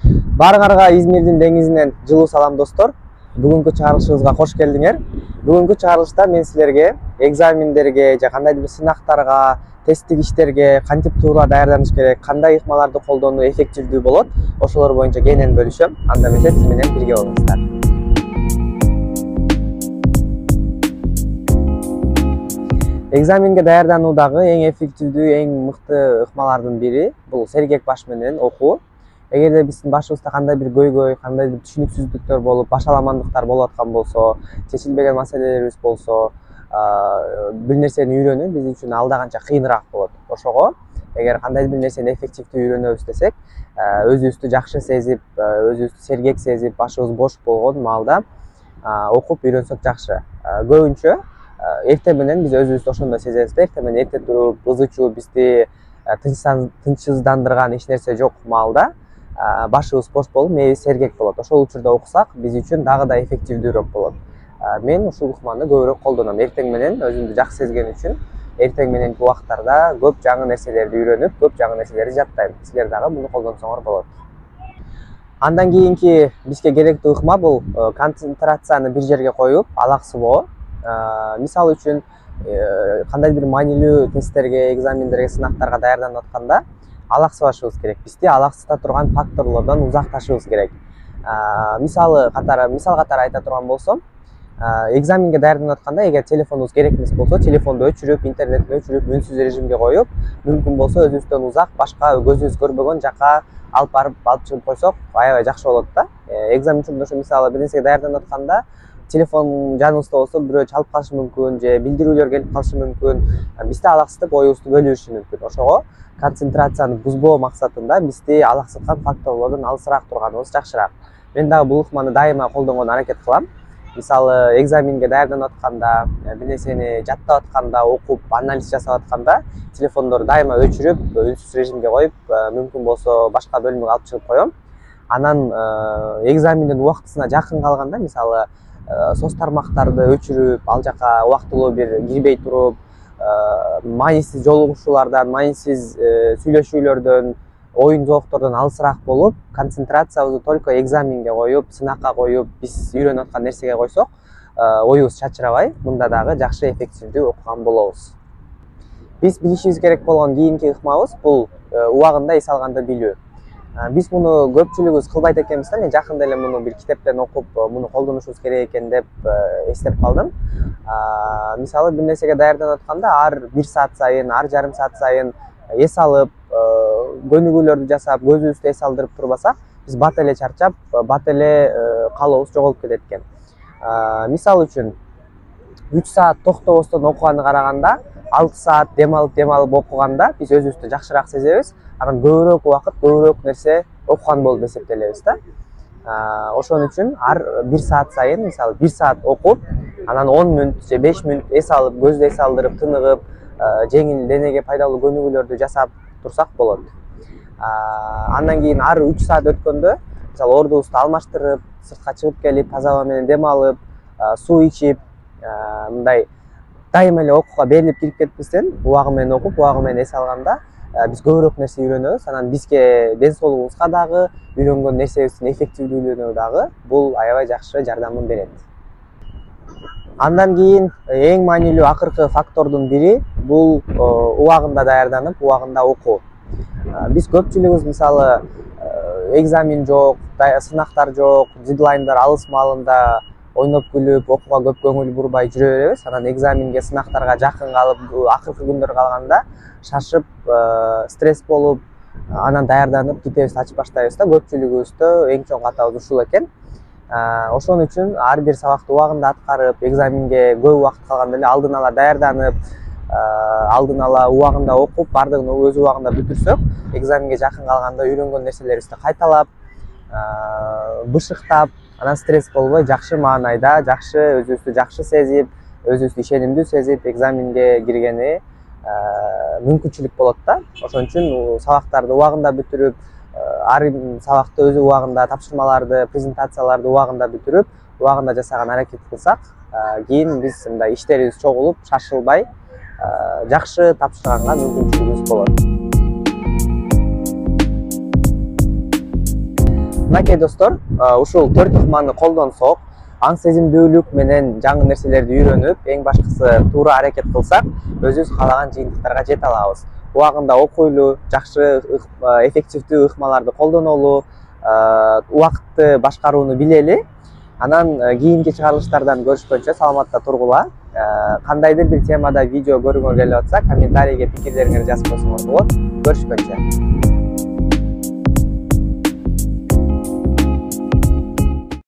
Баарыңарга Измирдин деңизинен жылуу салам достор. Бүгүнкү чыгарылышыбызга кош келдиңер. Бүгүнкү чыгарылышта мен силерге экзамендерге же кандайдыр бир сынактарга, тесттик иштерге кантип туура даярданыш керек, кандай ыкмаларды колдонуу эффективдүү болот, ошолор боюнча кенен бөлүшөм. Анда эмесе сиз менен бирге болуңуздар. Экзаменге даярдануудагы эң эффективдүү, эң мыкты ыкмалардын бири бул сергек баш менен окуу. Эгерде биздин башыбызда кандай бир көйгөй, кандай бир түшүнүксүздүктөр болуп, башаламандыктар болуп аткан болсо, чечилбеген маселелерибиз болсо, бир нерсени үйрөнүү биз үчүн алда канча кыйыныраак болот. Ошого эгер кандайдыр бир нерсени эффективдүү үйрөнөбүз десек, өзүбүздү жакшы сезип, өзүбүздү сергек сезип, башыбыз бош болгон маалда окуп үйрөнсөк жакшы. Көбүнчө эртең менен биз өзүбүздү ошондой сезебиз да, эртең менен эрте туруп, ызы чуу бизди тынчсыздандырган эч нерсе жок маалда башыбыз бош болуп, мээбиз сергек болот. Ошол учурда окусак, биз үчүн дагы да эффективдүүрөөк болот. Мен ушул ыкманы көбүрөөк колдоном. Эртең менен өзүмдү жакшы сезген үчүн эртең мененки убактарда көп жаңы нерселерди үйрөнүп, көп жаңы нерселерди жаттайм. Силер дагы муну колдонсоңор болот. Андан кийинки бизге керектүү ыкма бул концентрацияны бир жерге коюп, алаксыбоо. Мисалы үчүн кандайдыр бир маанилүү тесттерге, экзамендерге, сынактарга даярданып атканда алаксыбашыбыз керек. Бизди алаксыта турган факторлордон узакташыбыз керек. Мисал катары айта турган болсом, экзаменге даярданып атканда эгер телефонубуз керек эмес болсо, телефонду өчүрүп, интернетти өчүрүп, үнсүз режимге коюп, мүмкүн болсо өзүбүздөн узак, башка көзүбүз көрбөгөн жака алып чыгып койсок, аябай жакшы болот да. Экзамен учурунда ошо мисалы бир нерсеге даярданып атканда телефон жаныбызда болсо бирөө чалып калышы мүмкүн, же билдирүүлөр келип калышы мүмкүн, бизди алаксытып оюбузду бөлүшү мүмкүн. Ошого концентрацияны бузбоо максатында бизди алаксыткан факторлордон алысыраак турганыбыз жакшыраак. Мен дагы бул ыкманы дайыма колдонгонго аракет кылам. Мисалы экзаменге даярданып атканда, бир нерсени жаттап атканда, окуп, анализ жасап атканда телефондорду дайыма өчүрүп, үнсүз режимге коюп, мүмкүн болсо башка бөлмөгө алып чыгып коем. Анан экзамендин убактысына жакын калганда, мисалы соц тармактарды өчүрүп, ал жака убактылуу бир кирбей туруп, маанисиз жолугушуулардан, маанисиз сүйлөшүүлөрдөн, оюн зооктордон алысыраак болуп, концентрациябызды только экзаменге коюп, сынакка коюп, биз үйрөнүп аткан нерсеге койсок, оюбуз чачырабай, мында дагы жакшы эффективдүү окуган болобуз. Биз билишибиз керек болгон кийинки ыкмабыз бул убагында эс алганды билүү. Биз муну көпчүлүгүбүз кылбайт экенбиз да. Мен жакында эле муну бир китептен окуп, муну колдонушубуз керек экен деп эстеп калдым. Мисалы бир нерсеге даярданып атканда ар 1 саат сайын, ар жарым саат сайын эс алып, көнүгүүлөрдү жасап, көзүбүздү эс алдырып турбасак, биз бат эле чарчап, бат эле калообуз жоголуп кетет экен. Мисалы үчүн 3 саат токтобостон окуганды караганда 6 саат дем алып окуганда биз өзүбүздү жакшыраак сезебиз. Анан көбүрөөк убакыт, көбүрөөк нерсе окуган болуп эсептелебиз да. Ошон үчүн ар 1 саат сайын, мисалы 1 саат окуп, анан 10 мүнөт же 5 мүнөт эс алып, көздү эс алдырып, тыныгып, жеңил денеге пайдалуу көнүгүүлөрдү жасап турсак болот. Андан кийин ар 3 саат өткөндө, мисалы ордубузду алмаштырып, сыртка чыгып келип, таза аба менен дем алып, суу ичип, мындай дайыма эле окууга берилип кирип кетпестен, убагы менен окуп, убагы менен эс алганда биз көбүрөөк нерсе үйрөнөбүз. Анан бизге, ден соолугубузга дагы, үйрөнгөн нерсебиздин эффективдүүлүгүнө дагы бул аябай жакшы жардамын берет. Андан кийин эң маанилүү акыркы фактордун бири бул убагында даярданып, убагында окуу. Биз көпчүлүгүбүз мисалы экзамен жок, сынактар жок, дедлайндар алыс маалында ойноп күлүп, окууга көп көңүл бурбай жүрө беребиз. Анан экзаменге, сынактарга жакын калып, акыркы күндөр калганда шашып, стресс болуп, анан даярданып китебизди ачып баштайбыз да. Көпчүлүгүбүздө эң чоң катабыз ушул экен. Ошон үчүн ар бир сабакты убагында аткарып, экзаменге көп убакыт калганда эле алдын ала даярданып, алдын ала убагында окуп, бардыгын өз убагында бүтүрсөк, экзаменге жакын калганда үйрөнгөн нерселерибизди кайталап, бышыктап, анан стресс болбой, жакшы маанайда, жакшы өзүбүздү жакшы сезип, өзүбүздү ишенимдүү сезип экзаменге киргени мүмкүнчүлүк болот да. Ошон үчүн сабактарды убагында бүтүрүп, ар сабакты өзү убагында, тапшырмаларды, презентацияларды убагында бүтүрүп, убагында жасаган аракет кылсак, кийин биз мындай иштерибиз чогулуп, шашылбай, жакшы тапшырганга мүмкүнчүлүгүбүз болот. Мынакей достор, ушул 4 ыкманы колдонсок, аң сезимдүүлүк менен жаңы нерселерди үйрөнүп, эң башкысы туура аракет кылсак, өзүбүз каалаган жыйынтыктарга жете алабыз. Убагында окуйлу, жакшы эффективдүү ыкмаларды колдонолу, убакытты башкарууну билели. Анан кийинки чыгарылыштардан көрүшкөнчө саламатта тургула. Кандайдыр бир темада видео көргүңөр келип атса, комментарийге пикирлериңерди жазып койсоңор болот. Görüşkünce.